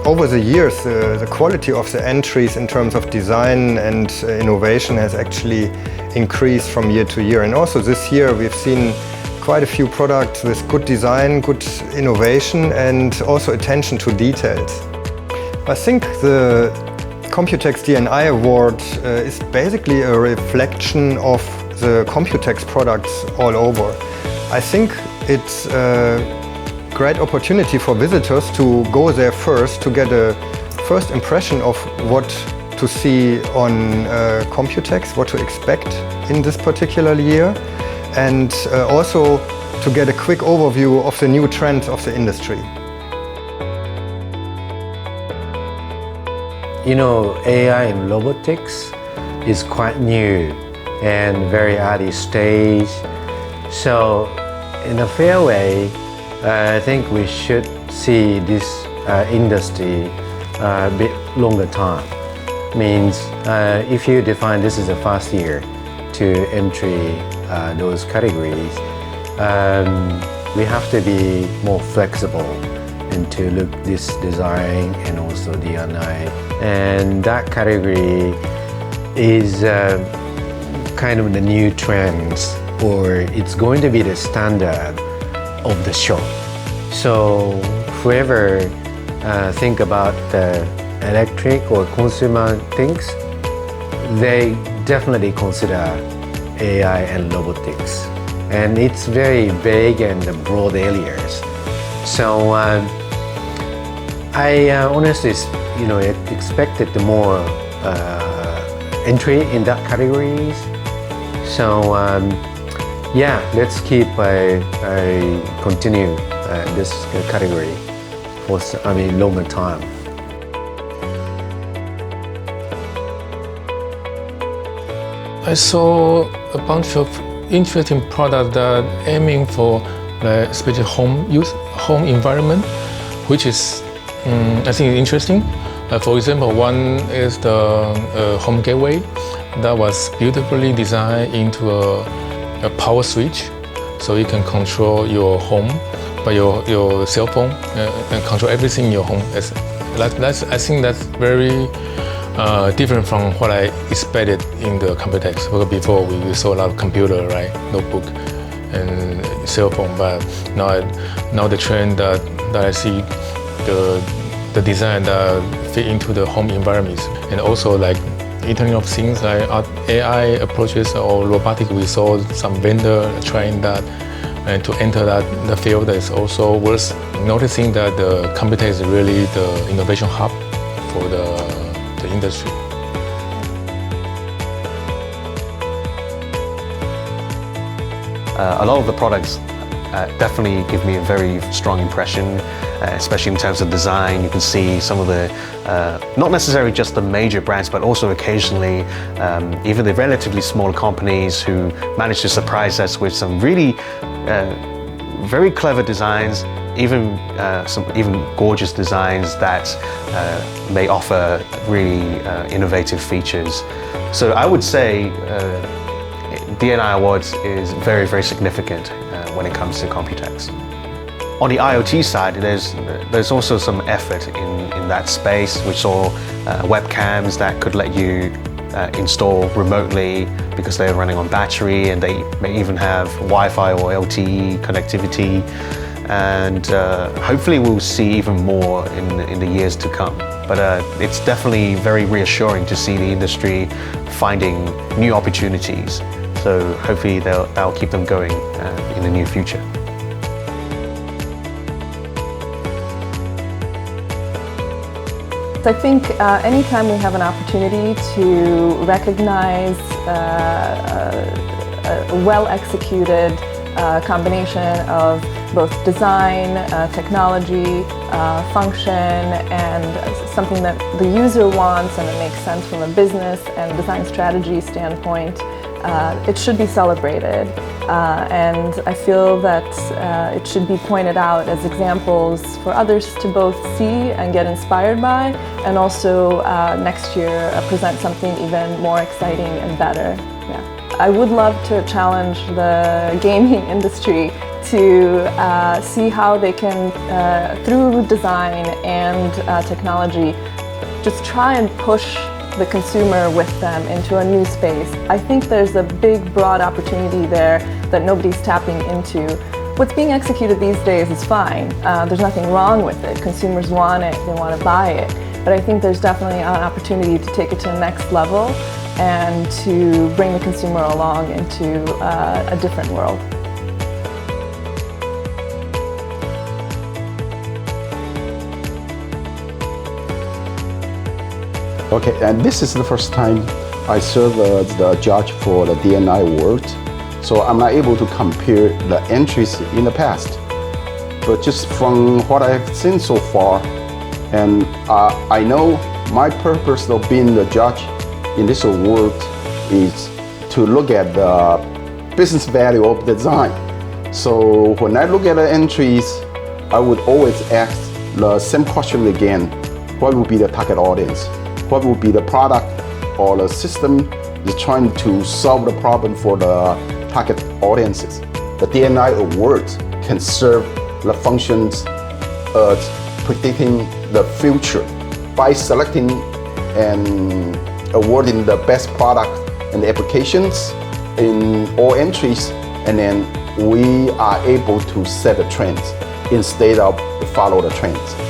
over the years, the quality of the entries in terms of design and innovation has actually increased from year to year. And also this year we've seen quite a few products with good design, good innovation and also attention to details. I think the COMPUTEX D&I Award is basically a reflection of the COMPUTEX products all over. I think it's a great opportunity for visitors to go there first to get a first impression of what to see on COMPUTEX, what to expect in this particular year, and also to get a quick overview of the new trends of the industry. You know, AI in robotics is quite new and very early stage. So in a fair way, I think we should see this industry a bit longer time. Means if you define this is the first year to entry those categories, we have to be more flexible and to look this design and also D&I. And that category is kind of the new trends, or it's going to be the standard of the shop. So whoever think about the electric or consumer things, they definitely consider AI and robotics. And it's very big and broad areas. So I honestly, expected more entry in that categories. So yeah, let's keep continue this category for longer time. I saw a bunch of interesting products that aiming for especially home environment, which is I think interesting. For example, one is the home gateway that was beautifully designed into a power switch, so you can control your home by your cell phone and control everything in your home. I think that's very different from what I expected in the COMPUTEX. Because before we saw a lot of computer, right, notebook and cell phone, but now the trend that I see, the design that fit into the home environments, and also like Internet of Things, like AI approaches or robotic. We saw some vendor trying that, and to enter the field is also worth noticing that the COMPUTEX is really the innovation hub for the industry. A lot of the products definitely give me a very strong impression, especially in terms of design. You can see some of the, not necessarily just the major brands, but also occasionally even the relatively small companies who manage to surprise us with some really very clever designs, some gorgeous designs that may offer really innovative features. So I would say D&I Awards is very, very significant when it comes to COMPUTEX. On the IoT side, there's also some effort in that space. We saw webcams that could let you install remotely because they're running on battery, and they may even have Wi-Fi or LTE connectivity. And hopefully we'll see even more in the years to come. But it's definitely very reassuring to see the industry finding new opportunities. So hopefully that'll keep them going in the near future. I think anytime we have an opportunity to recognize a well-executed combination of both design, technology, function, and something that the user wants and it makes sense from a business and design strategy standpoint, it should be celebrated. And I feel that it should be pointed out as examples for others to both see and get inspired by, and also next year present something even more exciting and better. Yeah. I would love to challenge the gaming industry to see how they can, through design and technology, just try and push the consumer with them into a new space. I think there's a big, broad opportunity there that nobody's tapping into. What's being executed these days is fine. There's nothing wrong with it. Consumers want it, they want to buy it. But I think there's definitely an opportunity to take it to the next level and to bring the consumer along into a different world. Okay, and this is the first time I serve as the judge for the D&I award. So I'm not able to compare the entries in the past. But just from what I've seen so far, and I know my purpose of being the judge in this award is to look at the business value of design. So when I look at the entries, I would always ask the same question again. What would be the target audience? What would be the product or the system is trying to solve the problem for the target audiences? The D&I awards can serve the functions of predicting the future by selecting and awarding the best product and applications in all entries, and then we are able to set the trends instead of follow the trends.